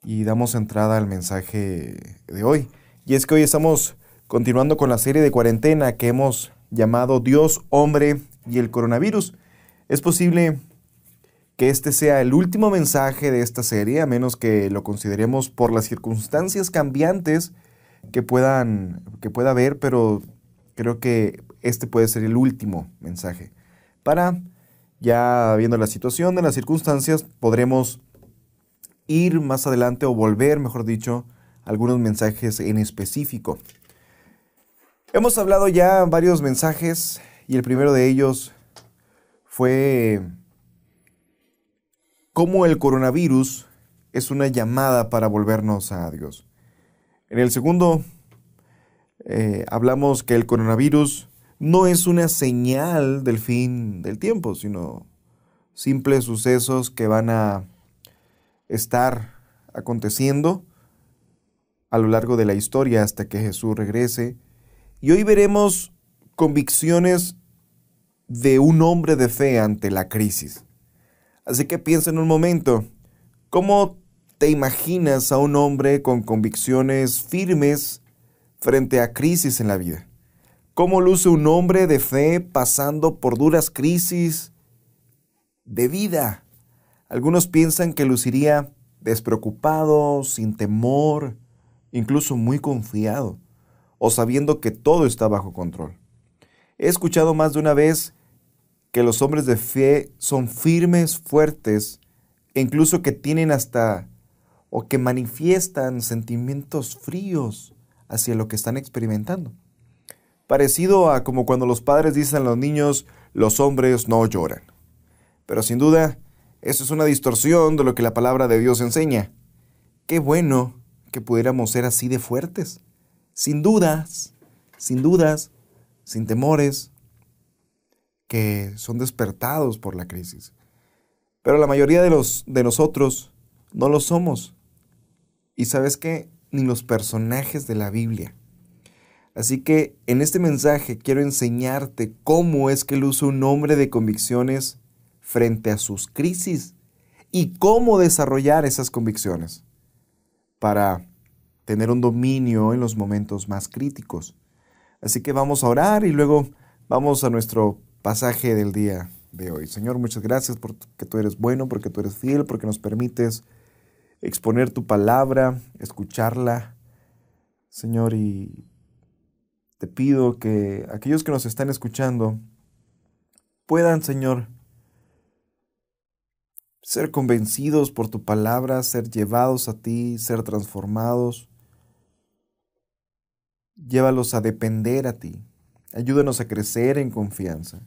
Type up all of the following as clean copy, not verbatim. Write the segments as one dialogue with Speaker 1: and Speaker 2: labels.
Speaker 1: y damos entrada al mensaje de hoy. Y es que hoy estamos continuando con la serie de cuarentena que hemos llamado Dios, Hombre y el Coronavirus. Es posible que este sea el último mensaje de esta serie, a menos que lo consideremos por las circunstancias cambiantes que pueda haber, pero creo que este puede ser el último mensaje. Para, ya viendo la situación de las circunstancias, podremos ir más adelante o volver, mejor dicho, algunos mensajes en específico. Hemos hablado ya varios mensajes y el primero de ellos fue cómo el coronavirus es una llamada para volvernos a Dios. En el segundo, hablamos que el coronavirus no es una señal del fin del tiempo, sino simples sucesos que van a estar aconteciendo a lo largo de la historia hasta que Jesús regrese. Y hoy veremos convicciones de un hombre de fe ante la crisis. Así que piensa en un momento, ¿cómo te imaginas a un hombre con convicciones firmes frente a crisis en la vida? ¿Cómo luce un hombre de fe pasando por duras crisis de vida? Algunos piensan que luciría despreocupado, sin temor, incluso muy confiado, o sabiendo que todo está bajo control. He escuchado más de una vez que los hombres de fe son firmes, fuertes, e incluso que tienen o que manifiestan sentimientos fríos hacia lo que están experimentando. Parecido a como cuando los padres dicen a los niños, los hombres no lloran. Pero sin duda, eso es una distorsión de lo que la palabra de Dios enseña. Qué bueno que pudiéramos ser así de fuertes, sin dudas, sin temores, que son despertados por la crisis. Pero la mayoría de nosotros no lo somos. Y ¿sabes qué? Ni los personajes de la Biblia. Así que en este mensaje quiero enseñarte cómo es que luce un hombre de convicciones frente a sus crisis y cómo desarrollar esas convicciones para tener un dominio en los momentos más críticos. Así que vamos a orar y luego vamos a nuestro pasaje del día de hoy. Señor, muchas gracias porque tú eres bueno, porque tú eres fiel, porque nos permites exponer tu palabra, escucharla, Señor, y te pido que aquellos que nos están escuchando puedan, Señor, ser convencidos por tu palabra, ser llevados a ti, ser transformados. Llévalos a depender a ti. Ayúdanos a crecer en confianza.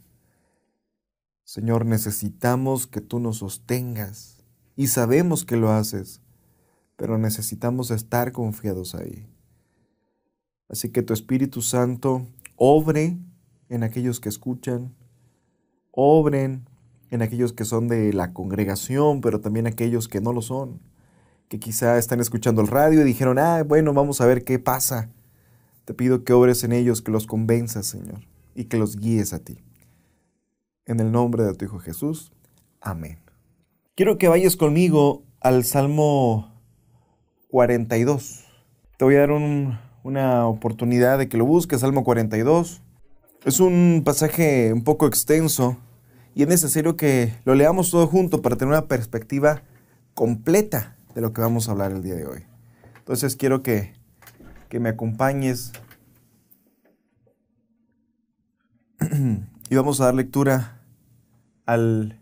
Speaker 1: Señor, necesitamos que tú nos sostengas y sabemos que lo haces, pero necesitamos estar confiados ahí. Así que tu Espíritu Santo obre en aquellos que escuchan, obren en aquellos que son de la congregación, pero también aquellos que no lo son, que quizá están escuchando el radio y dijeron, bueno, vamos a ver qué pasa. Te pido que obres en ellos, que los convenzas, Señor, y que los guíes a ti. En el nombre de tu Hijo Jesús. Amén. Quiero que vayas conmigo al Salmo 42. Te voy a dar una oportunidad de que lo busques, Salmo 42. Es un pasaje un poco extenso y es necesario que lo leamos todo junto para tener una perspectiva completa de lo que vamos a hablar el día de hoy. Entonces quiero que me acompañes y vamos a dar lectura al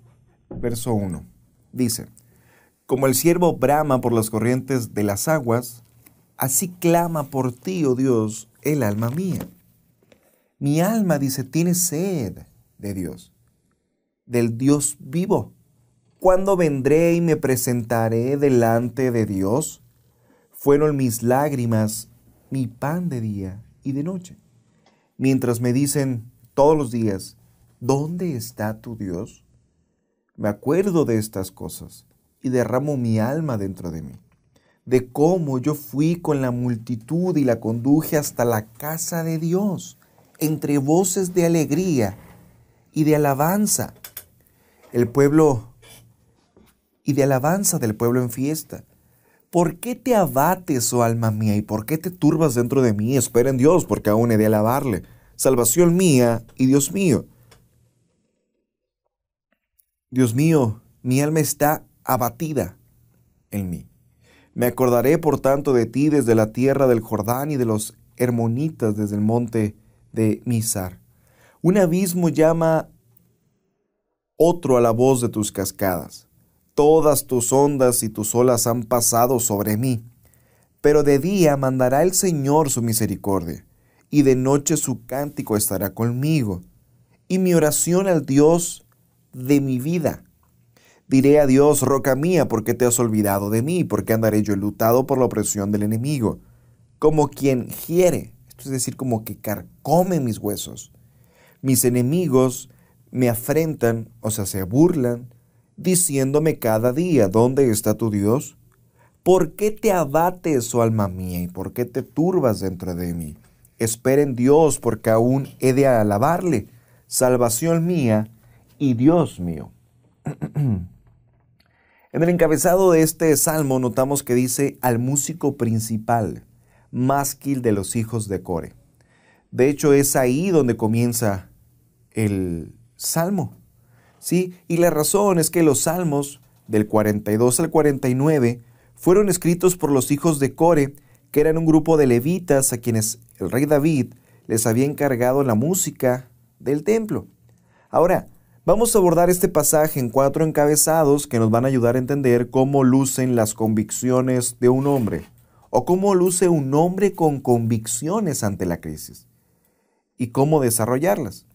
Speaker 1: verso 1. Dice, como el ciervo brama por las corrientes de las aguas, así clama por ti, oh Dios, el alma mía. Mi alma, dice, tiene sed de Dios, del Dios vivo. ¿Cuándo vendré y me presentaré delante de Dios? Fueron mis lágrimas mi pan de día y de noche, mientras me dicen todos los días, ¿dónde está tu Dios? Me acuerdo de estas cosas y derramo mi alma dentro de mí, de cómo yo fui con la multitud y la conduje hasta la casa de Dios, entre voces de alegría y de alabanza. El pueblo y de alabanza del pueblo en fiesta. ¿Por qué te abates, oh alma mía, y por qué te turbas dentro de mí? Espera en Dios, porque aún he de alabarle. Salvación mía y Dios mío. Dios mío, mi alma está abatida en mí. Me acordaré, por tanto, de ti desde la tierra del Jordán y de los hermonitas desde el monte de Mizar. Un abismo llama otro a la voz de tus cascadas. Todas tus ondas y tus olas han pasado sobre mí. Pero de día mandará el Señor su misericordia, y de noche su cántico estará conmigo, y mi oración al Dios de mi vida. Diré a Dios, roca mía, ¿por qué te has olvidado de mí? ¿Por qué andaré yo enlutado por la opresión del enemigo? Como quien hiere, esto es decir, como que carcome mis huesos. Mis enemigos me afrentan, o sea, se burlan, diciéndome cada día, ¿dónde está tu Dios? ¿Por qué te abates, oh alma mía, y por qué te turbas dentro de mí? Espera en Dios, porque aún he de alabarle, salvación mía y Dios mío. En el encabezado de este salmo notamos que dice al músico principal, másquil de los hijos de Core. De hecho, es ahí donde comienza el salmo. ¿Sí? Y la razón es que los salmos del 42 al 49 fueron escritos por los hijos de Core, que eran un grupo de levitas a quienes el rey David les había encargado la música del templo. Ahora, vamos a abordar este pasaje en 4 encabezados que nos van a ayudar a entender cómo lucen las convicciones de un hombre, o cómo luce un hombre con convicciones ante la crisis, y cómo desarrollarlas.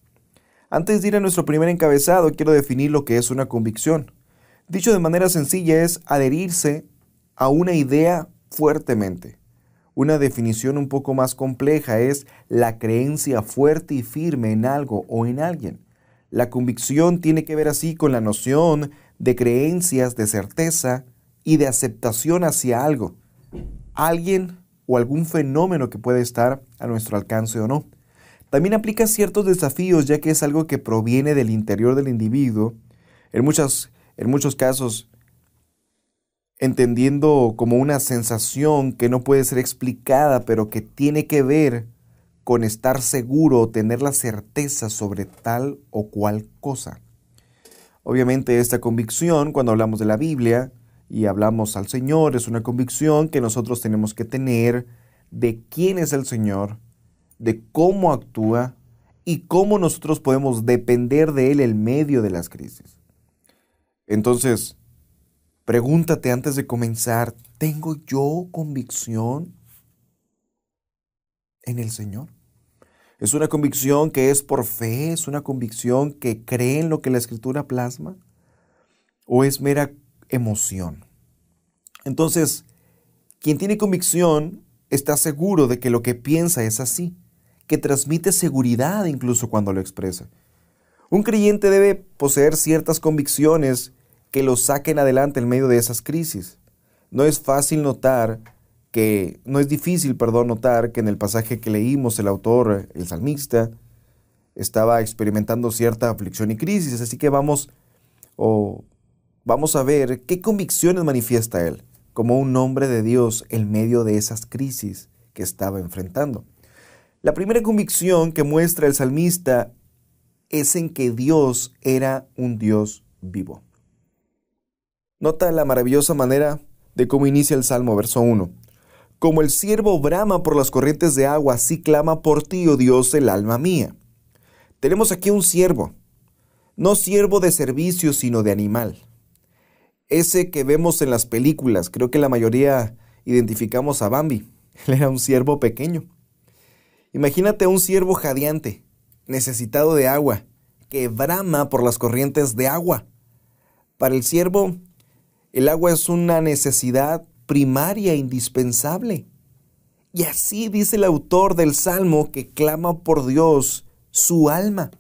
Speaker 1: Antes de ir a nuestro primer encabezado, quiero definir lo que es una convicción. Dicho de manera sencilla, es adherirse a una idea fuertemente. Una definición un poco más compleja es la creencia fuerte y firme en algo o en alguien. La convicción tiene que ver así con la noción de creencias, de certeza y de aceptación hacia algo, alguien o algún fenómeno que puede estar a nuestro alcance o no. También aplica ciertos desafíos, ya que es algo que proviene del interior del individuo, en muchos casos entendiendo como una sensación que no puede ser explicada, pero que tiene que ver con estar seguro o tener la certeza sobre tal o cual cosa. Obviamente esta convicción, cuando hablamos de la Biblia y hablamos al Señor, es una convicción que nosotros tenemos que tener de quién es el Señor, de cómo actúa y cómo nosotros podemos depender de Él en medio de las crisis. Entonces, pregúntate antes de comenzar, ¿tengo yo convicción en el Señor? ¿Es una convicción que es por fe? ¿Es una convicción que cree en lo que la Escritura plasma? ¿O es mera emoción? Entonces, quien tiene convicción está seguro de que lo que piensa es así, que transmite seguridad incluso cuando lo expresa. Un creyente debe poseer ciertas convicciones que lo saquen adelante en medio de esas crisis. No es difícil notar que en el pasaje que leímos el autor, el salmista, estaba experimentando cierta aflicción y crisis. Así que vamos a ver qué convicciones manifiesta él como un hombre de Dios en medio de esas crisis que estaba enfrentando. La primera convicción que muestra el salmista es en que Dios era un Dios vivo. Nota la maravillosa manera de cómo inicia el Salmo, verso 1. Como el ciervo brama por las corrientes de agua, así clama por ti, oh Dios, el alma mía. Tenemos aquí un ciervo, no ciervo de servicio, sino de animal. Ese que vemos en las películas, creo que la mayoría identificamos a Bambi. Él era un ciervo pequeño. Imagínate un ciervo jadeante, necesitado de agua, que brama por las corrientes de agua. Para el ciervo, el agua es una necesidad primaria e indispensable. Y así dice el autor del Salmo que clama por Dios su alma.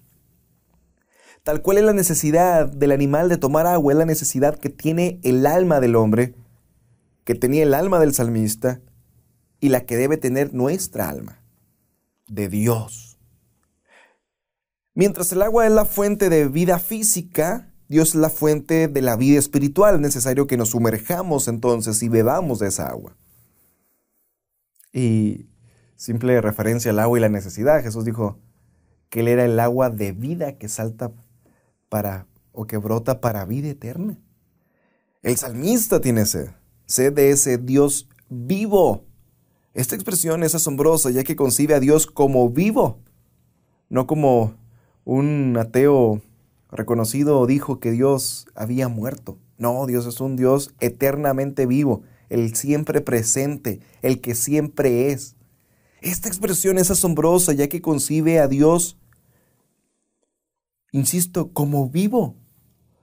Speaker 1: Tal cual es la necesidad del animal de tomar agua, es la necesidad que tiene el alma del hombre, que tenía el alma del salmista, y la que debe tener nuestra alma, de Dios. Mientras el agua es la fuente de vida física, Dios es la fuente de la vida espiritual. Es necesario que nos sumerjamos entonces y bebamos de esa agua. Y simple referencia al agua y la necesidad, Jesús dijo que Él era el agua de vida que salta o que brota para vida eterna. El salmista tiene sed de ese Dios vivo. Esta expresión es asombrosa, ya que concibe a Dios como vivo, no como un ateo reconocido dijo que Dios había muerto. No, Dios es un Dios eternamente vivo, el siempre presente, el que siempre es. Esta expresión es asombrosa, ya que concibe a Dios, insisto, como vivo,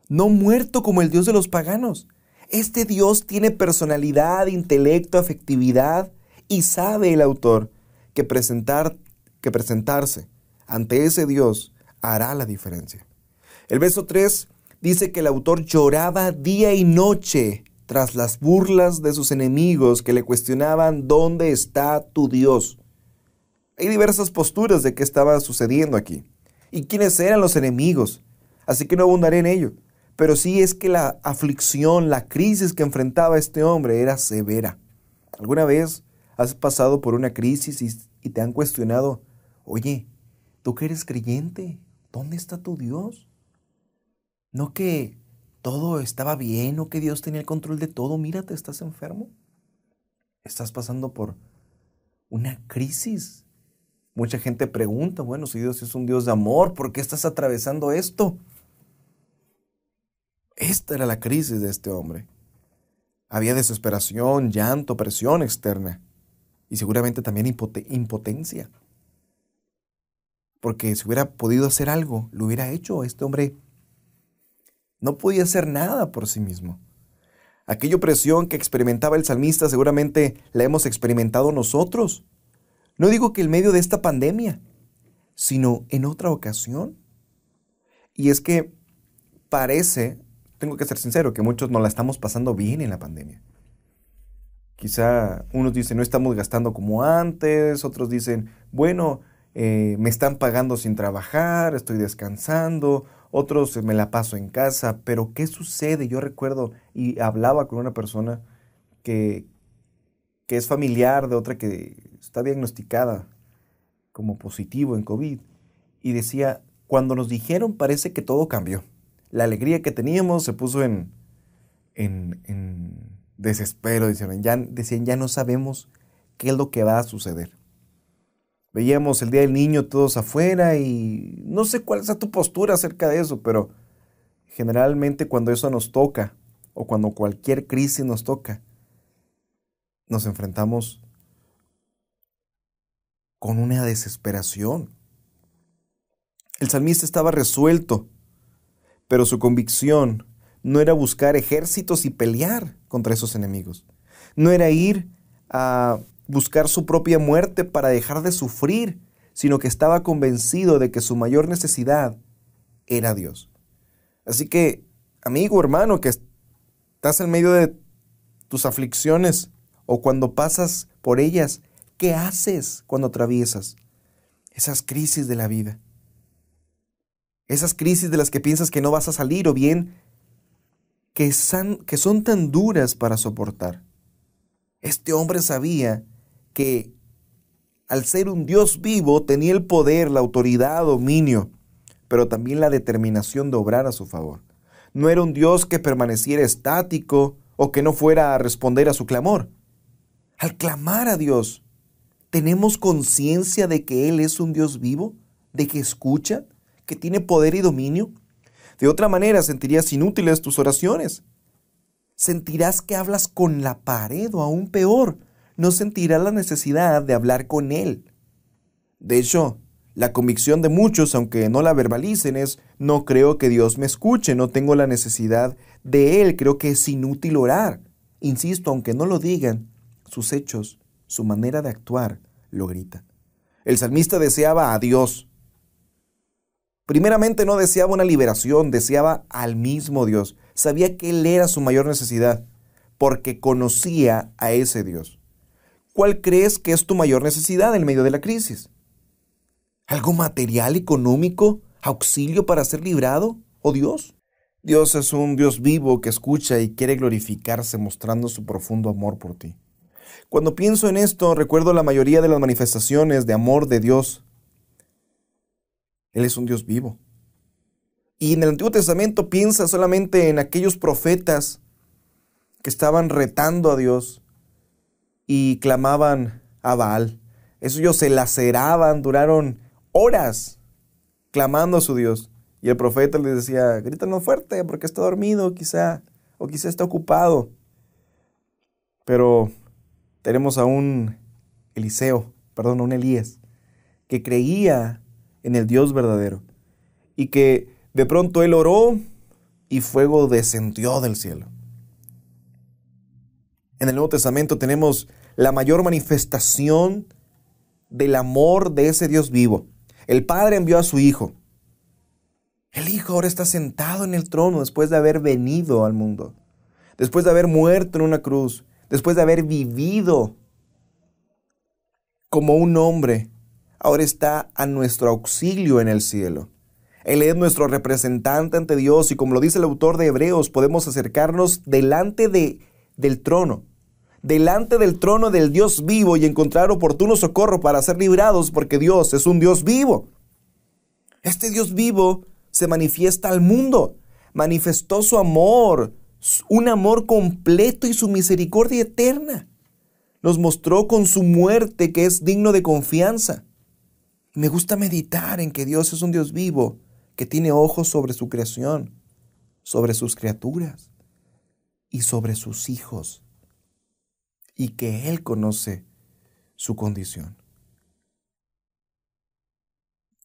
Speaker 1: no muerto como el Dios de los paganos. Este Dios tiene personalidad, intelecto, afectividad, y sabe el autor que presentarse ante ese Dios hará la diferencia. El verso 3 dice que el autor lloraba día y noche tras las burlas de sus enemigos que le cuestionaban ¿dónde está tu Dios? Hay diversas posturas de qué estaba sucediendo aquí y quiénes eran los enemigos, así que no abundaré en ello. Pero sí es que la aflicción, la crisis que enfrentaba este hombre era severa. ¿Alguna vez has pasado por una crisis y te han cuestionado, oye, tú que eres creyente, ¿dónde está tu Dios? No que todo estaba bien o que Dios tenía el control de todo. Mírate, estás enfermo. Estás pasando por una crisis. Mucha gente pregunta, bueno, si Dios es un Dios de amor, ¿por qué estás atravesando esto? Esta era la crisis de este hombre. Había desesperación, llanto, presión externa y seguramente también impotencia. Porque si hubiera podido hacer algo, lo hubiera hecho. Este hombre no podía hacer nada por sí mismo. Aquella opresión que experimentaba el salmista seguramente la hemos experimentado nosotros. No digo que en medio de esta pandemia, sino en otra ocasión. Y es que parece, tengo que ser sincero, que muchos nos la estamos pasando bien en la pandemia. Quizá unos dicen, no estamos gastando como antes, otros dicen, bueno, me están pagando sin trabajar, estoy descansando, otros me la paso en casa, pero ¿qué sucede? Yo recuerdo y hablaba con una persona que es familiar de otra que está diagnosticada como positivo en COVID y decía, cuando nos dijeron parece que todo cambió. La alegría que teníamos se puso en desespero, decían, ya no sabemos qué es lo que va a suceder. Veíamos el Día del Niño todos afuera y no sé cuál es tu postura acerca de eso, pero generalmente cuando eso nos toca o cuando cualquier crisis nos toca, nos enfrentamos con una desesperación. El salmista estaba resuelto, pero su convicción no era buscar ejércitos y pelear contra esos enemigos. No era ir a buscar su propia muerte para dejar de sufrir, sino que estaba convencido de que su mayor necesidad era Dios. Así que, amigo, hermano, que estás en medio de tus aflicciones o cuando pasas por ellas, ¿qué haces cuando atraviesas esas crisis de la vida? Esas crisis de las que piensas que no vas a salir o bien que son tan duras para soportar. Este hombre sabía que al ser un Dios vivo tenía el poder, la autoridad, dominio, pero también la determinación de obrar a su favor. No era un Dios que permaneciera estático o que no fuera a responder a su clamor. Al clamar a Dios, ¿tenemos conciencia de que Él es un Dios vivo? ¿De que escucha? ¿Que tiene poder y dominio? De otra manera sentirías inútiles tus oraciones. Sentirás que hablas con la pared o aún peor, no sentirás la necesidad de hablar con Él. De hecho, la convicción de muchos, aunque no la verbalicen, es no creo que Dios me escuche, no tengo la necesidad de Él, creo que es inútil orar. Insisto, aunque no lo digan, sus hechos, su manera de actuar, lo grita. El salmista deseaba a Dios. Primeramente no deseaba una liberación, deseaba al mismo Dios. Sabía que Él era su mayor necesidad, porque conocía a ese Dios. ¿Cuál crees que es tu mayor necesidad en medio de la crisis? ¿Algo material, económico, auxilio para ser librado? ¿O Dios? Dios es un Dios vivo que escucha y quiere glorificarse mostrando su profundo amor por ti. Cuando pienso en esto, recuerdo la mayoría de las manifestaciones de amor de Dios. Él es un Dios vivo. Y en el Antiguo Testamento piensa solamente en aquellos profetas que estaban retando a Dios y clamaban a Baal. Ellos se laceraban, duraron horas clamando a su Dios. Y el profeta les decía, grítanos fuerte porque está dormido quizá, o quizá está ocupado. Pero tenemos a un Elías, que creía en el Dios verdadero y que de pronto él oró y fuego descendió del cielo. En el Nuevo Testamento tenemos la mayor manifestación del amor de ese Dios vivo. El Padre envió a su Hijo. El Hijo ahora está sentado en el trono después de haber venido al mundo, después de haber muerto en una cruz, después de haber vivido como un hombre. Ahora está a nuestro auxilio en el cielo. Él es nuestro representante ante Dios y como lo dice el autor de Hebreos, podemos acercarnos delante del trono del Dios vivo y encontrar oportuno socorro para ser librados porque Dios es un Dios vivo. Este Dios vivo se manifiesta al mundo, manifestó su amor, un amor completo y su misericordia eterna. Nos mostró con su muerte que es digno de confianza. Me gusta meditar en que Dios es un Dios vivo, que tiene ojos sobre su creación, sobre sus criaturas y sobre sus hijos, y que Él conoce su condición.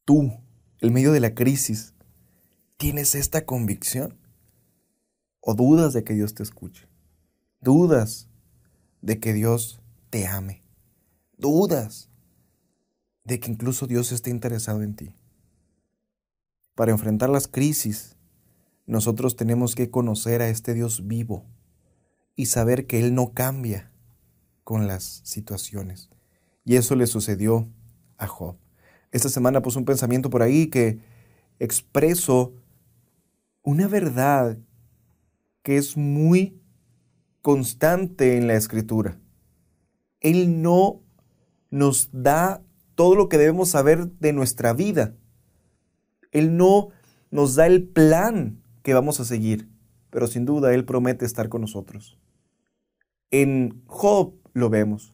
Speaker 1: Tú, en medio de la crisis, ¿tienes esta convicción? ¿O dudas de que Dios te escuche? ¿Dudas de que Dios te ame? ¿Dudas de que incluso Dios esté interesado en ti? Para enfrentar las crisis, nosotros tenemos que conocer a este Dios vivo y saber que Él no cambia con las situaciones. Y eso le sucedió a Job. Esta semana puse un pensamiento por ahí que expreso una verdad que es muy constante en la Escritura. Él no nos da todo lo que debemos saber de nuestra vida. Él no nos da el plan que vamos a seguir, pero sin duda Él promete estar con nosotros. En Job lo vemos.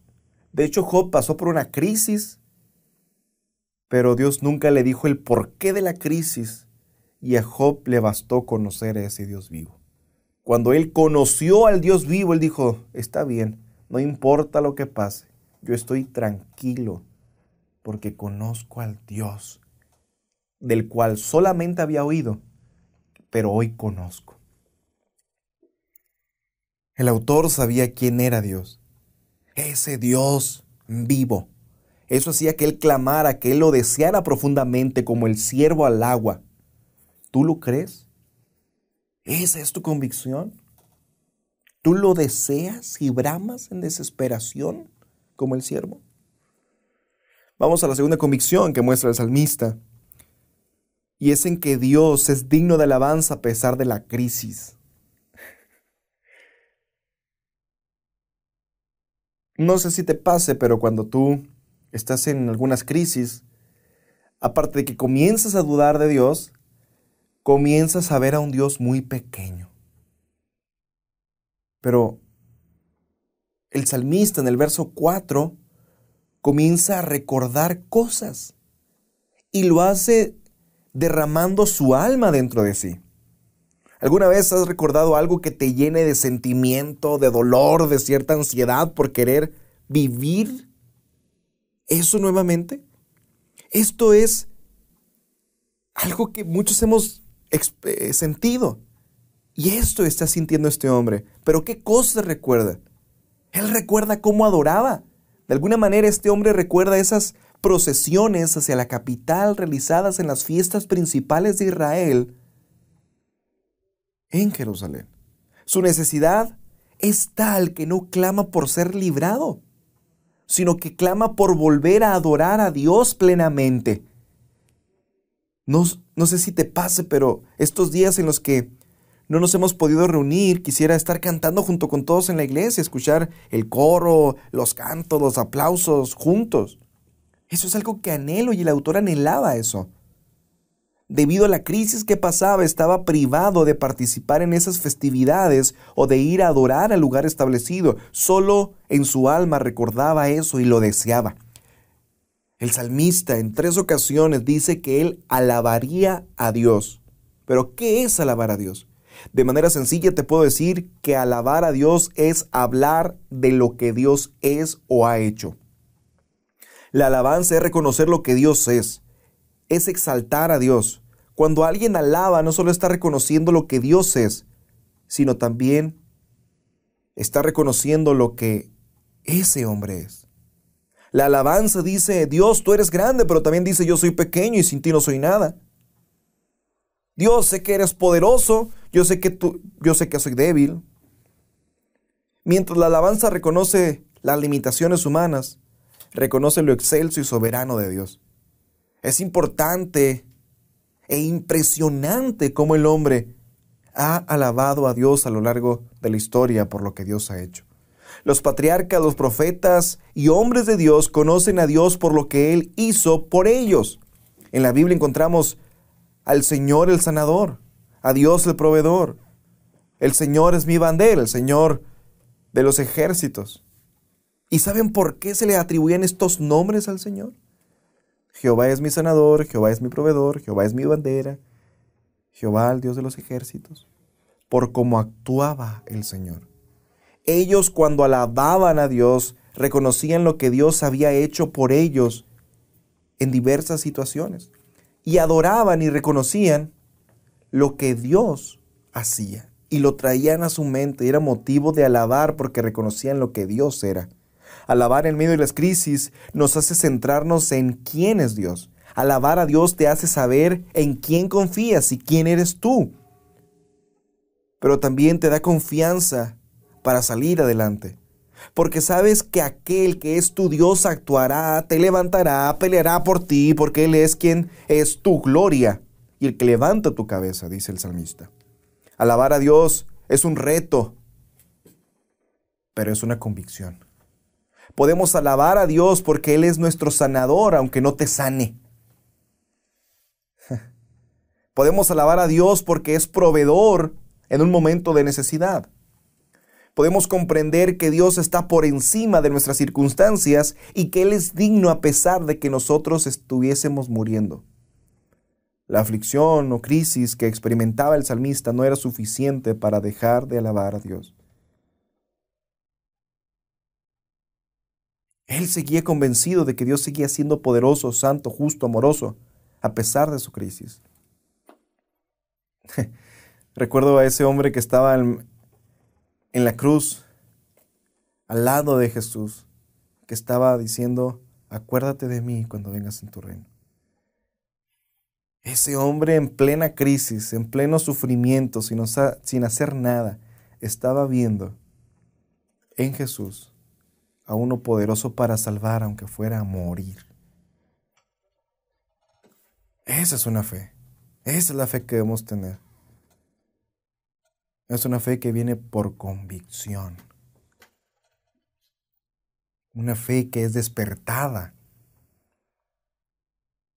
Speaker 1: De hecho, Job pasó por una crisis, pero Dios nunca le dijo el porqué de la crisis, y a Job le bastó conocer a ese Dios vivo. Cuando él conoció al Dios vivo, él dijo, está bien, no importa lo que pase, yo estoy tranquilo, porque conozco al Dios, del cual solamente había oído, pero hoy conozco. El autor sabía quién era Dios, ese Dios vivo. Eso hacía que él clamara, que él lo deseara profundamente como el ciervo al agua. ¿Tú lo crees? ¿Esa es tu convicción? ¿Tú lo deseas y bramas en desesperación como el ciervo? Vamos a la segunda convicción que muestra el salmista. Y es en que Dios es digno de alabanza a pesar de la crisis. No sé si te pase, pero cuando tú estás en algunas crisis, aparte de que comienzas a dudar de Dios, comienzas a ver a un Dios muy pequeño. Pero el salmista en el verso 4 comienza a recordar cosas y lo hace derramando su alma dentro de sí. ¿Alguna vez has recordado algo que te llene de sentimiento, de dolor, de cierta ansiedad por querer vivir eso nuevamente? Esto es algo que muchos hemos sentido. Y esto está sintiendo este hombre. Pero ¿qué cosa recuerda? Él recuerda cómo adoraba. De alguna manera este hombre recuerda esas procesiones hacia la capital realizadas en las fiestas principales de Israel en Jerusalén. Su necesidad es tal que no clama por ser librado, sino que clama por volver a adorar a Dios plenamente. No sé si te pase, pero estos días en los que no nos hemos podido reunir, quisiera estar cantando junto con todos en la iglesia, escuchar el coro, los cantos, los aplausos juntos. Eso es algo que anhelo y el autor anhelaba eso. Debido a la crisis que pasaba, estaba privado de participar en esas festividades o de ir a adorar al lugar establecido. Solo en su alma recordaba eso y lo deseaba. El salmista en 3 ocasiones dice que él alabaría a Dios. ¿Pero qué es alabar a Dios? De manera sencilla te puedo decir que alabar a Dios es hablar de lo que Dios es o ha hecho. La alabanza es reconocer lo que Dios es exaltar a Dios. Cuando alguien alaba, no solo está reconociendo lo que Dios es, sino también está reconociendo lo que ese hombre es. La alabanza dice, Dios, tú eres grande, pero también dice, yo soy pequeño y sin ti no soy nada. Dios, sé que eres poderoso, yo sé que soy débil. Mientras la alabanza reconoce las limitaciones humanas, reconoce lo excelso y soberano de Dios. Es importante e impresionante cómo el hombre ha alabado a Dios a lo largo de la historia por lo que Dios ha hecho. Los patriarcas, los profetas y hombres de Dios conocen a Dios por lo que Él hizo por ellos. En la Biblia encontramos al Señor el sanador, a Dios el proveedor. El Señor es mi bandera, el Señor de los ejércitos. ¿Y saben por qué se le atribuían estos nombres al Señor? Jehová es mi sanador, Jehová es mi proveedor, Jehová es mi bandera, Jehová el Dios de los ejércitos, por cómo actuaba el Señor. Ellos cuando alababan a Dios, reconocían lo que Dios había hecho por ellos en diversas situaciones. Y adoraban y reconocían lo que Dios hacía. Y lo traían a su mente, y era motivo de alabar porque reconocían lo que Dios era. Alabar en medio de las crisis nos hace centrarnos en quién es Dios. Alabar a Dios te hace saber en quién confías y quién eres tú. Pero también te da confianza para salir adelante. Porque sabes que aquel que es tu Dios actuará, te levantará, peleará por ti, porque Él es quien es tu gloria y el que levanta tu cabeza, dice el salmista. Alabar a Dios es un reto, pero es una convicción. Podemos alabar a Dios porque Él es nuestro sanador, aunque no te sane. Podemos alabar a Dios porque es proveedor en un momento de necesidad. Podemos comprender que Dios está por encima de nuestras circunstancias y que Él es digno a pesar de que nosotros estuviésemos muriendo. La aflicción o crisis que experimentaba el salmista no era suficiente para dejar de alabar a Dios. Él seguía convencido de que Dios seguía siendo poderoso, santo, justo, amoroso, a pesar de su crisis. Recuerdo a ese hombre que estaba en la cruz, al lado de Jesús, que estaba diciendo, acuérdate de mí cuando vengas en tu reino. Ese hombre en plena crisis, en pleno sufrimiento, sin hacer nada, estaba viendo en Jesús a uno poderoso para salvar, aunque fuera a morir. Esa es una fe. Esa es la fe que debemos tener. Es una fe que viene por convicción. Una fe que es despertada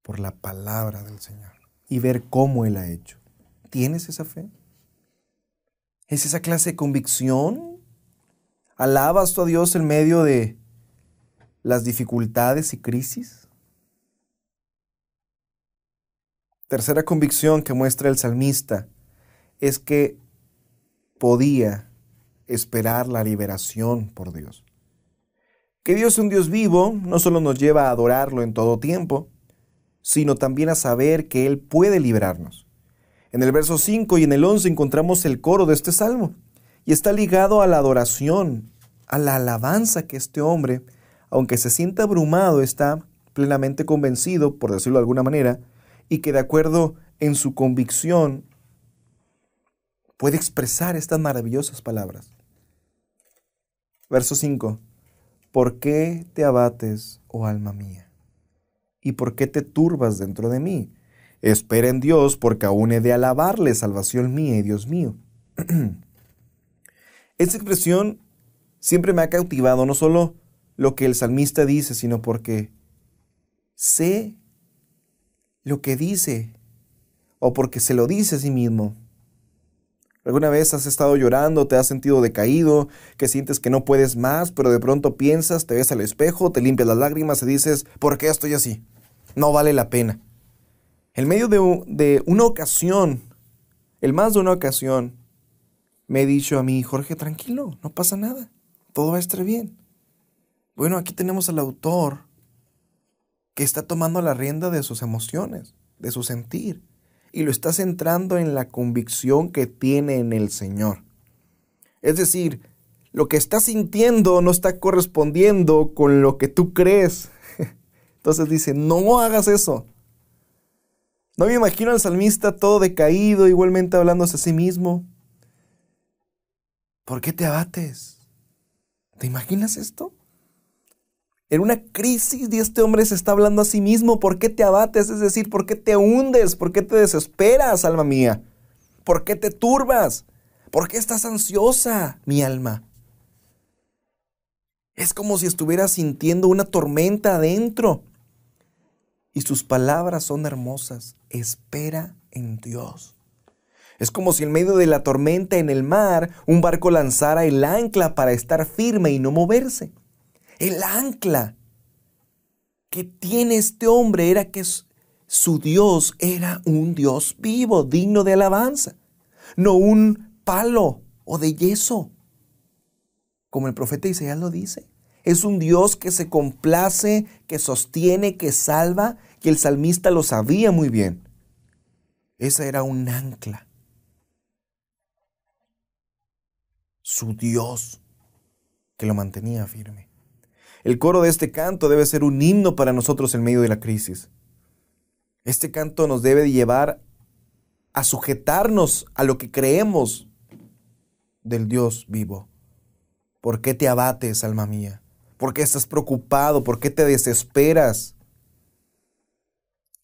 Speaker 1: por la palabra del Señor y ver cómo Él ha hecho. ¿Tienes esa fe? ¿Es esa clase de convicción? ¿Alabas tú a Dios en medio de las dificultades y crisis? Tercera convicción que muestra el salmista es que podía esperar la liberación por Dios. Que Dios es un Dios vivo no solo nos lleva a adorarlo en todo tiempo, sino también a saber que Él puede librarnos. En el verso 5 y en el 11 encontramos el coro de este salmo y está ligado a la adoración, a la alabanza que este hombre, aunque se sienta abrumado, está plenamente convencido, por decirlo de alguna manera, y que de acuerdo en su convicción puede expresar estas maravillosas palabras. Verso 5. ¿Por qué te abates, oh alma mía? ¿Y por qué te turbas dentro de mí? Espera en Dios, porque aún he de alabarle, salvación mía y Dios mío. Esta expresión siempre me ha cautivado, no solo lo que el salmista dice, sino porque sé lo que dice o porque se lo dice a sí mismo. ¿Alguna vez has estado llorando, te has sentido decaído, que sientes que no puedes más, pero de pronto piensas, te ves al espejo, te limpias las lágrimas y dices, ¿por qué estoy así? No vale la pena. En medio de una ocasión, en más de una ocasión, me he dicho a mí, Jorge, tranquilo, no pasa nada, todo va a estar bien. Bueno, aquí tenemos al autor que está tomando la rienda de sus emociones, de su sentir, y lo está centrando en la convicción que tiene en el Señor. Es decir, lo que está sintiendo no está correspondiendo con lo que tú crees. Entonces dice, no hagas eso. No me imagino al salmista todo decaído, igualmente hablándose a sí mismo. ¿Por qué te abates? ¿Te imaginas esto? En una crisis de este hombre se está hablando a sí mismo. ¿Por qué te abates? Es decir, ¿por qué te hundes? ¿Por qué te desesperas, alma mía? ¿Por qué te turbas? ¿Por qué estás ansiosa, mi alma? Es como si estuvieras sintiendo una tormenta adentro. Y sus palabras son hermosas. Espera en Dios. Es como si en medio de la tormenta en el mar, un barco lanzara el ancla para estar firme y no moverse. El ancla que tiene este hombre era que su Dios era un Dios vivo, digno de alabanza, no un palo o de yeso, como el profeta Isaías lo dice. Es un Dios que se complace, que sostiene, que salva, y el salmista lo sabía muy bien. Esa era un ancla. Su Dios que lo mantenía firme. El coro de este canto debe ser un himno para nosotros en medio de la crisis. Este canto nos debe llevar a sujetarnos a lo que creemos del Dios vivo. ¿Por qué te abates, alma mía? ¿Por qué estás preocupado? ¿Por qué te desesperas?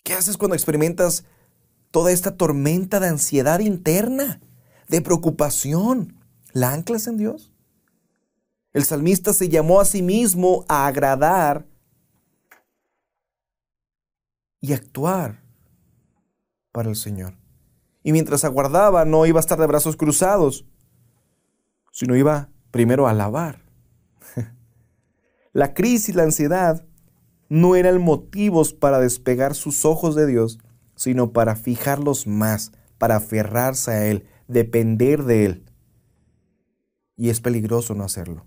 Speaker 1: ¿Qué haces cuando experimentas toda esta tormenta de ansiedad interna, de preocupación? ¿La anclas en Dios? El salmista se llamó a sí mismo a agradar y actuar para el Señor. Y mientras aguardaba, no iba a estar de brazos cruzados, sino iba primero a alabar. La crisis, la ansiedad, no eran motivos para despegar sus ojos de Dios, sino para fijarlos más, para aferrarse a Él, depender de Él. Y es peligroso no hacerlo.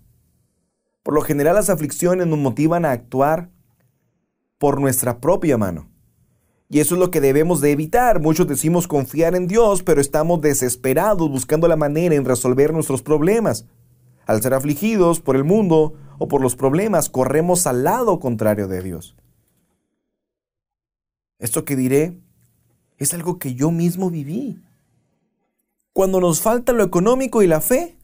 Speaker 1: Por lo general, las aflicciones nos motivan a actuar por nuestra propia mano. Y eso es lo que debemos de evitar. Muchos decimos confiar en Dios, pero estamos desesperados buscando la manera en resolver nuestros problemas. Al ser afligidos por el mundo o por los problemas, corremos al lado contrario de Dios. Esto que diré es algo que yo mismo viví. Cuando nos falta lo económico y la fe,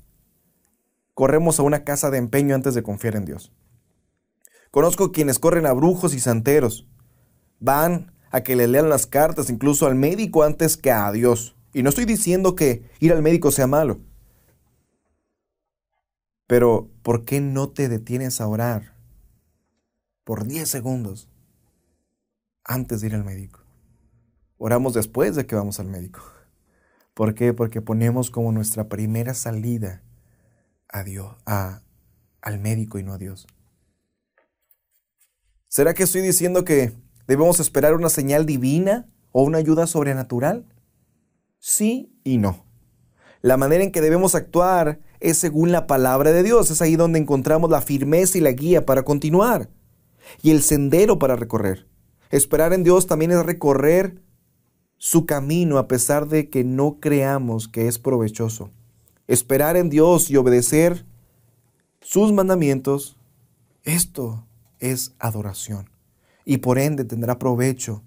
Speaker 1: corremos a una casa de empeño antes de confiar en Dios. Conozco quienes corren a brujos y santeros. Van a que le lean las cartas, incluso al médico, antes que a Dios. Y no estoy diciendo que ir al médico sea malo. Pero, ¿por qué no te detienes a orar por 10 segundos antes de ir al médico? Oramos después de que vamos al médico. ¿Por qué? Porque ponemos como nuestra primera salida a Dios, al médico y no a Dios. ¿Será que estoy diciendo que debemos esperar una señal divina o una ayuda sobrenatural? Sí y no. La manera en que debemos actuar es según la palabra de Dios. Es ahí donde encontramos la firmeza y la guía para continuar y el sendero para recorrer. Esperar en Dios también es recorrer su camino a pesar de que no creamos que es provechoso. Esperar en Dios y obedecer sus mandamientos, esto es adoración y por ende tendrá provecho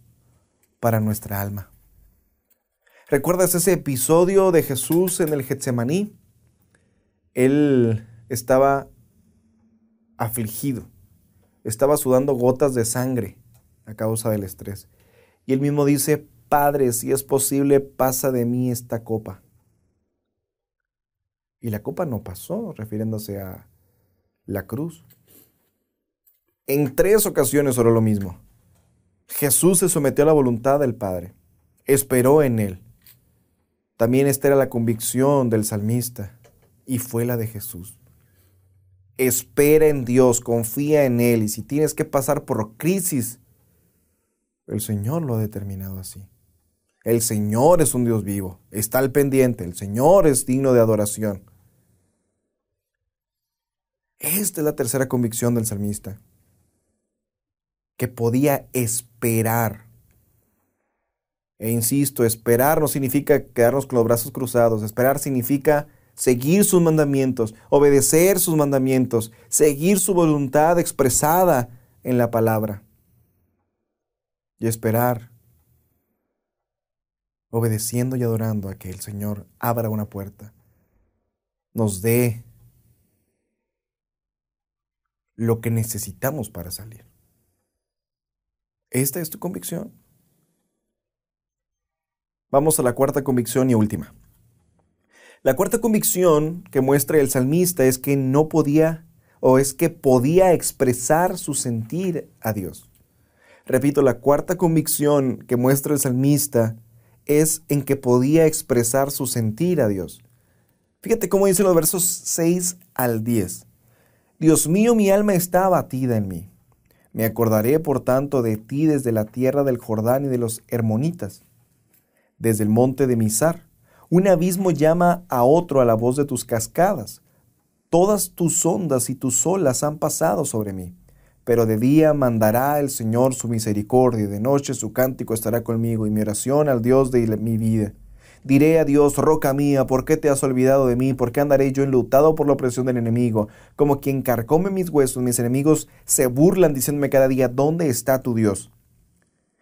Speaker 1: para nuestra alma. ¿Recuerdas ese episodio de Jesús en el Getsemaní? Él estaba afligido, estaba sudando gotas de sangre a causa del estrés. Y él mismo dice, Padre, si es posible, pasa de mí esta copa. y la copa no pasó, refiriéndose a la cruz. En 3 ocasiones oró lo mismo. Jesús se sometió a la voluntad del Padre, esperó en Él. También esta era la convicción del salmista y fue la de Jesús. Espera en Dios, confía en Él, y si tienes que pasar por crisis, el Señor lo ha determinado así. El Señor es un Dios vivo, está al pendiente, el Señor es digno de adoración. Esta es la tercera convicción del salmista, que podía esperar. E insisto, esperar no significa quedarnos con los brazos cruzados. Esperar significa seguir sus mandamientos, obedecer sus mandamientos, seguir su voluntad expresada en la palabra. Y esperar, obedeciendo y adorando a que el Señor abra una puerta, nos dé lo que necesitamos para salir. ¿Esta es tu convicción? Vamos a la cuarta convicción y última. La cuarta convicción que muestra el salmista es que no podía, o es que podía expresar su sentir a Dios. Repito, la cuarta convicción que muestra el salmista es en que podía expresar su sentir a Dios. Fíjate cómo dice los versos 6 al 10. Dios mío, mi alma está abatida en mí. Me acordaré, por tanto, de ti desde la tierra del Jordán y de los Hermonitas, desde el monte de Mizar. Un abismo llama a otro a la voz de tus cascadas. Todas tus ondas y tus olas han pasado sobre mí. Pero de día mandará el Señor su misericordia, y de noche su cántico estará conmigo, y mi oración al Dios de mi vida. Diré a Dios, roca mía, ¿por qué te has olvidado de mí? ¿Por qué andaré yo enlutado por la opresión del enemigo? Como quien carcome mis huesos, mis enemigos se burlan diciéndome cada día, ¿dónde está tu Dios?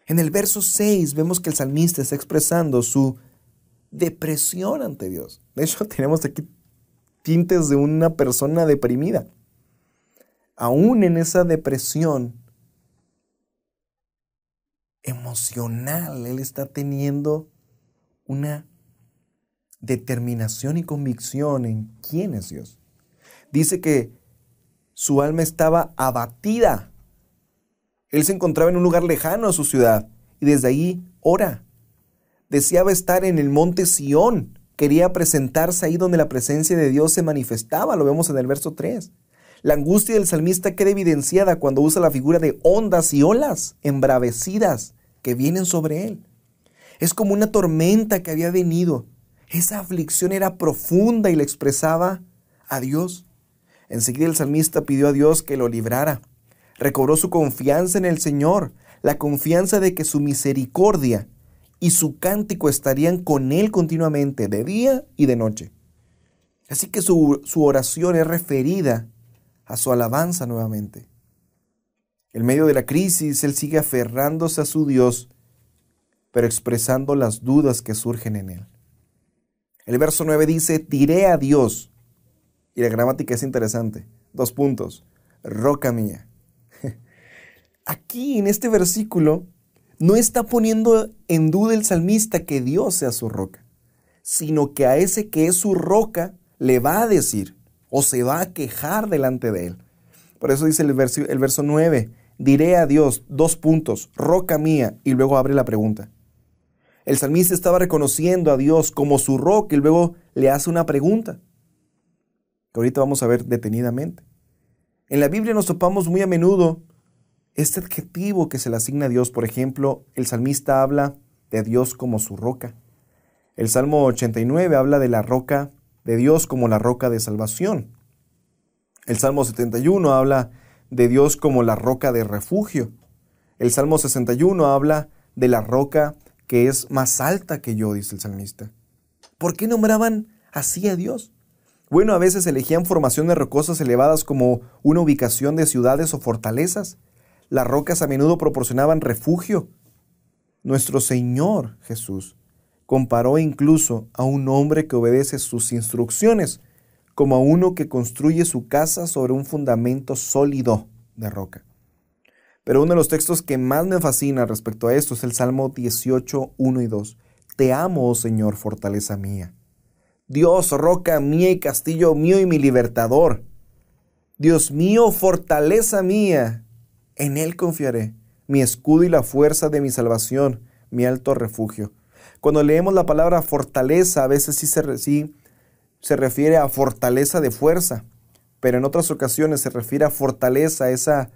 Speaker 1: En el verso 6 vemos que el salmista está expresando su depresión ante Dios. De hecho, tenemos aquí tintes de una persona deprimida. Aún en esa depresión emocional, él está teniendo una determinación y convicción en quién es Dios. Dice que su alma estaba abatida. Él se encontraba en un lugar lejano a su ciudad y desde ahí ora. Deseaba estar en el monte Sión. Quería presentarse ahí donde la presencia de Dios se manifestaba. Lo vemos en el verso 3. La angustia del salmista queda evidenciada cuando usa la figura de ondas y olas embravecidas que vienen sobre él. Es como una tormenta que había venido. Esa aflicción era profunda y le expresaba a Dios. Enseguida el salmista pidió a Dios que lo librara. Recobró su confianza en el Señor, la confianza de que su misericordia y su cántico estarían con él continuamente, de día y de noche. Así que su oración es referida a su alabanza nuevamente. En medio de la crisis, él sigue aferrándose a su Dios, pero expresando las dudas que surgen en él. El verso 9 dice, diré a Dios, y la gramática es interesante, 2 puntos, roca mía. Aquí en este versículo no está poniendo en duda el salmista que Dios sea su roca, sino que a ese que es su roca le va a decir o se va a quejar delante de él. Por eso dice el verso 9, diré a Dios, 2 puntos, roca mía, y luego abre la pregunta. El salmista estaba reconociendo a Dios como su roca y luego le hace una pregunta, que ahorita vamos a ver detenidamente. En la Biblia nos topamos muy a menudo este adjetivo que se le asigna a Dios. Por ejemplo, el salmista habla de Dios como su roca. El Salmo 89 habla de la roca de Dios como la roca de salvación. El Salmo 71 habla de Dios como la roca de refugio. El Salmo 61 habla de la roca que es más alta que yo, dice el salmista. ¿Por qué nombraban así a Dios? Bueno, a veces elegían formaciones rocosas elevadas como una ubicación de ciudades o fortalezas. Las rocas a menudo proporcionaban refugio. Nuestro Señor Jesús comparó incluso a un hombre que obedece sus instrucciones como a uno que construye su casa sobre un fundamento sólido de roca. Pero uno de los textos que más me fascina respecto a esto es el Salmo 18, 1 y 2. Te amo, oh Señor, fortaleza mía. Dios, roca mía y castillo mío y mi libertador. Dios mío, fortaleza mía, en Él confiaré, mi escudo y la fuerza de mi salvación, mi alto refugio. Cuando leemos la palabra fortaleza, a veces sí se refiere a fortaleza de fuerza, pero en otras ocasiones se refiere a fortaleza, a esa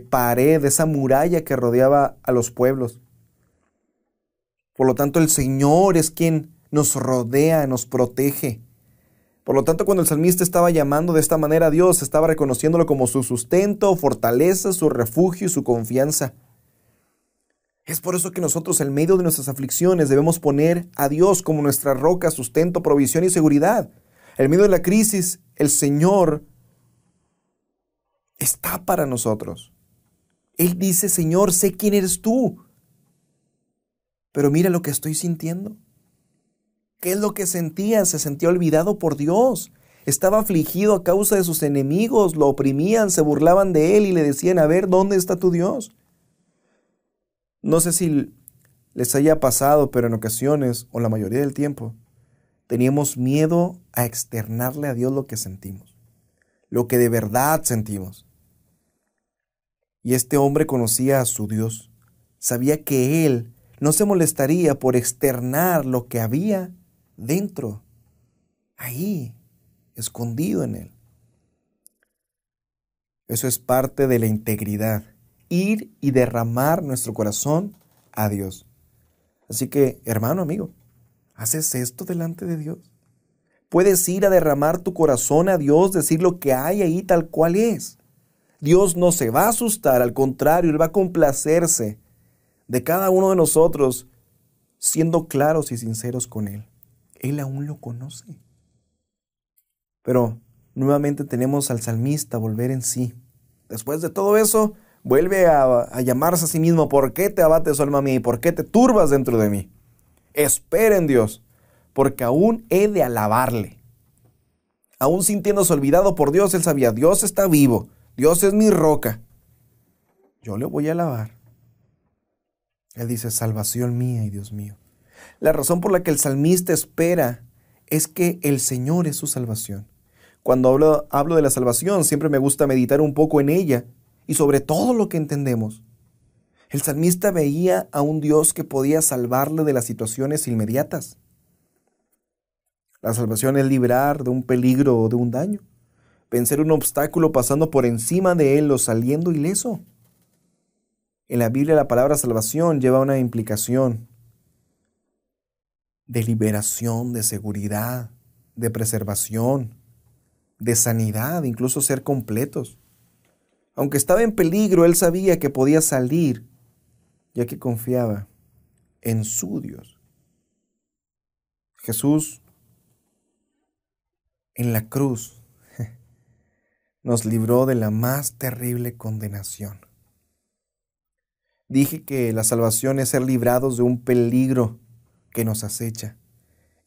Speaker 1: pared, esa muralla que rodeaba a los pueblos. Por lo tanto, el Señor es quien nos rodea, nos protege. Por lo tanto, cuando el salmista estaba llamando de esta manera a Dios, estaba reconociéndolo como su sustento, fortaleza, su refugio y su confianza. Es por eso que nosotros, en medio de nuestras aflicciones, debemos poner a Dios como nuestra roca, sustento, provisión y seguridad. En medio de la crisis, el Señor está para nosotros. Él dice: Señor, sé quién eres tú, pero mira lo que estoy sintiendo. ¿Qué es lo que sentía? Se sentía olvidado por Dios. Estaba afligido a causa de sus enemigos, lo oprimían, se burlaban de él y le decían: a ver, ¿dónde está tu Dios? No sé si les haya pasado, pero en ocasiones, o la mayoría del tiempo, teníamos miedo a externarle a Dios lo que sentimos, lo que de verdad sentimos. Y este hombre conocía a su Dios. Sabía que Él no se molestaría por externar lo que había dentro, ahí, escondido en Él. Eso es parte de la integridad, ir y derramar nuestro corazón a Dios. Así que, hermano, amigo, ¿haces esto delante de Dios? Puedes ir a derramar tu corazón a Dios, decir lo que hay ahí tal cual es. Dios no se va a asustar, al contrario, Él va a complacerse de cada uno de nosotros, siendo claros y sinceros con Él. Él aún lo conoce. Pero nuevamente tenemos al salmista volver en sí. Después de todo eso, vuelve a llamarse a sí mismo: ¿por qué te abates, alma mía, y por qué te turbas dentro de mí? Espera en Dios, porque aún he de alabarle. Aún sintiéndose olvidado por Dios, él sabía: Dios está vivo, Dios es mi roca, yo le voy a alabar. Él dice: salvación mía y Dios mío. La razón por la que el salmista espera es que el Señor es su salvación. Cuando hablo de la salvación, siempre me gusta meditar un poco en ella y sobre todo lo que entendemos. El salmista veía a un Dios que podía salvarle de las situaciones inmediatas. La salvación es librar de un peligro o de un daño, vencer un obstáculo pasando por encima de él o saliendo ileso. En la Biblia la palabra salvación lleva una implicación de liberación, de seguridad, de preservación, de sanidad, incluso ser completos. Aunque estaba en peligro, él sabía que podía salir, ya que confiaba en su Dios. Jesús en la cruz nos libró de la más terrible condenación. Dije que la salvación es ser librados de un peligro que nos acecha.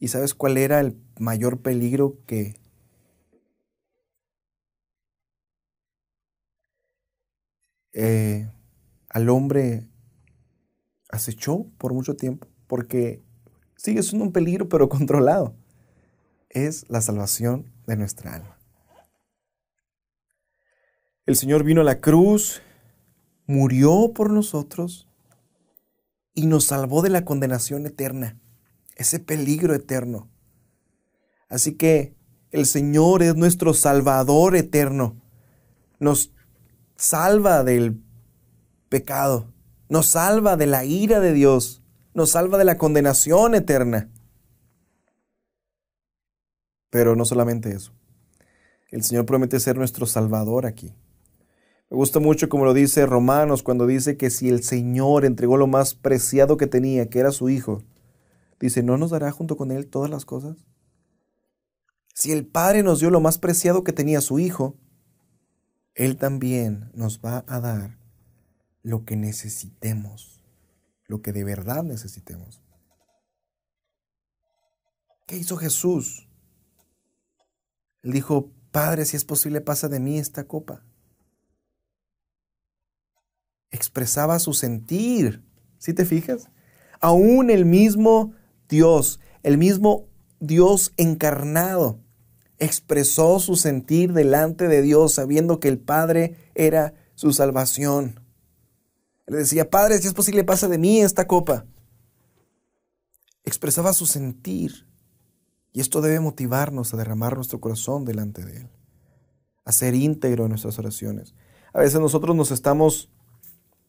Speaker 1: ¿Y sabes cuál era el mayor peligro que al hombre acechó por mucho tiempo? Porque sigue siendo un peligro, pero controlado. Es la salvación de nuestra alma. El Señor vino a la cruz, murió por nosotros y nos salvó de la condenación eterna, ese peligro eterno. Así que el Señor es nuestro Salvador eterno. Nos salva del pecado, nos salva de la ira de Dios, nos salva de la condenación eterna. Pero no solamente eso. El Señor promete ser nuestro Salvador aquí. Me gusta mucho como lo dice Romanos cuando dice que si el Señor entregó lo más preciado que tenía, que era su Hijo, dice: ¿no nos dará junto con Él todas las cosas? Si el Padre nos dio lo más preciado que tenía, su Hijo, Él también nos va a dar lo que necesitemos, lo que de verdad necesitemos. ¿Qué hizo Jesús? Él dijo: Padre, si es posible, pasa de mí esta copa. Expresaba su sentir, ¿sí te fijas? Aún el mismo Dios, el mismo Dios encarnado, expresó su sentir delante de Dios, sabiendo que el Padre era su salvación. Le decía: Padre, si es posible, pasa de mí esta copa. Expresaba su sentir, y esto debe motivarnos a derramar nuestro corazón delante de Él, a ser íntegro en nuestras oraciones. A veces nosotros nos estamos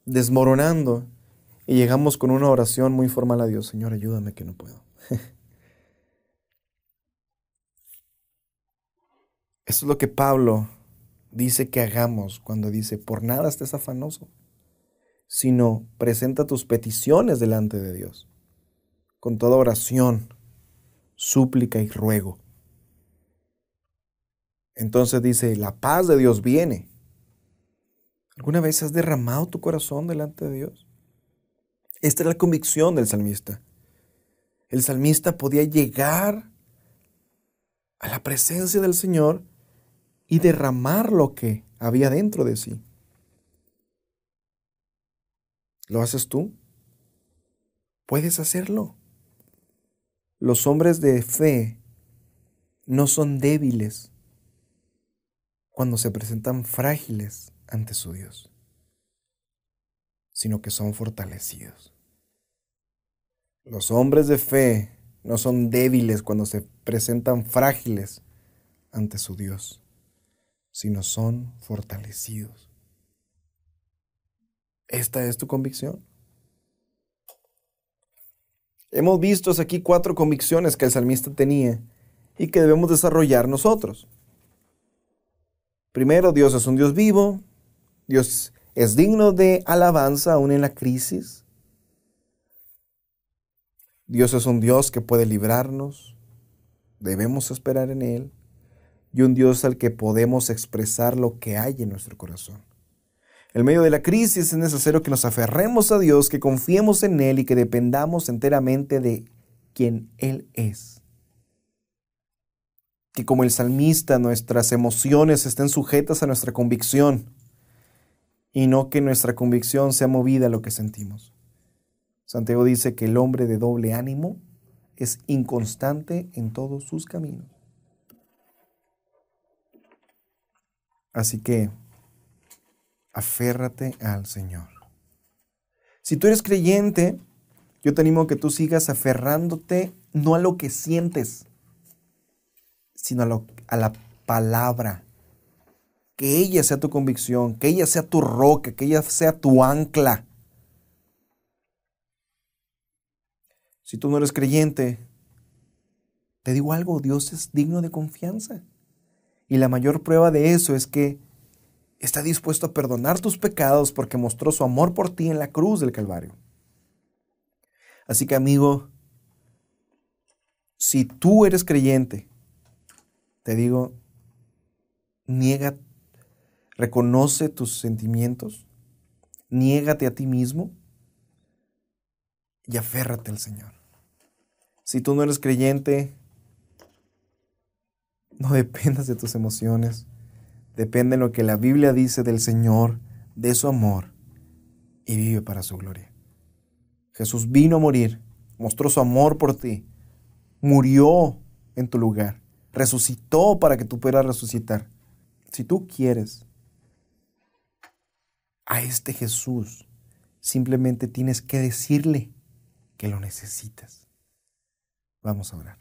Speaker 1: desmoronando y llegamos con una oración muy formal a Dios: Señor, ayúdame que no puedo. Esto es lo que Pablo dice que hagamos cuando dice: por nada estés afanoso, sino presenta tus peticiones delante de Dios, con toda oración, súplica y ruego. Entonces dice: la paz de Dios viene. ¿Alguna vez has derramado tu corazón delante de Dios? Esta era la convicción del salmista. El salmista podía llegar a la presencia del Señor y derramar lo que había dentro de sí. ¿Lo haces tú? Puedes hacerlo. Los hombres de fe no son débiles cuando se presentan frágiles ante su Dios, sino que son fortalecidos. Los hombres de fe no son débiles cuando se presentan frágiles ante su Dios, sino son fortalecidos. ¿Esta es tu convicción? Hemos visto aquí 4 convicciones que el salmista tenía y que debemos desarrollar nosotros. Primero, Dios es un Dios vivo. Dios es digno de alabanza aún en la crisis. Dios es un Dios que puede librarnos. Debemos esperar en Él. Y un Dios al que podemos expresar lo que hay en nuestro corazón. En medio de la crisis es necesario que nos aferremos a Dios, que confiemos en Él y que dependamos enteramente de quien Él es. Que como el salmista, nuestras emociones estén sujetas a nuestra convicción y no que nuestra convicción sea movida a lo que sentimos. Santiago dice que el hombre de doble ánimo es inconstante en todos sus caminos. Así que aférrate al Señor. Si tú eres creyente, yo te animo a que tú sigas aferrándote no a lo que sientes, sino a la palabra. Que ella sea tu convicción, que ella sea tu roca, que ella sea tu ancla. Si tú no eres creyente, te digo algo: Dios es digno de confianza. Y la mayor prueba de eso es que está dispuesto a perdonar tus pecados porque mostró su amor por ti en la cruz del Calvario. Así que, amigo, si tú eres creyente, te digo, reconoce tus sentimientos, niégate a ti mismo y aférrate al Señor. Si tú no eres creyente, no dependas de tus emociones, depende de lo que la Biblia dice del Señor, de su amor, y vive para su gloria. Jesús vino a morir, mostró su amor por ti, murió en tu lugar, resucitó para que tú puedas resucitar. Si tú quieres a este Jesús, simplemente tienes que decirle que lo necesitas. Vamos a orar.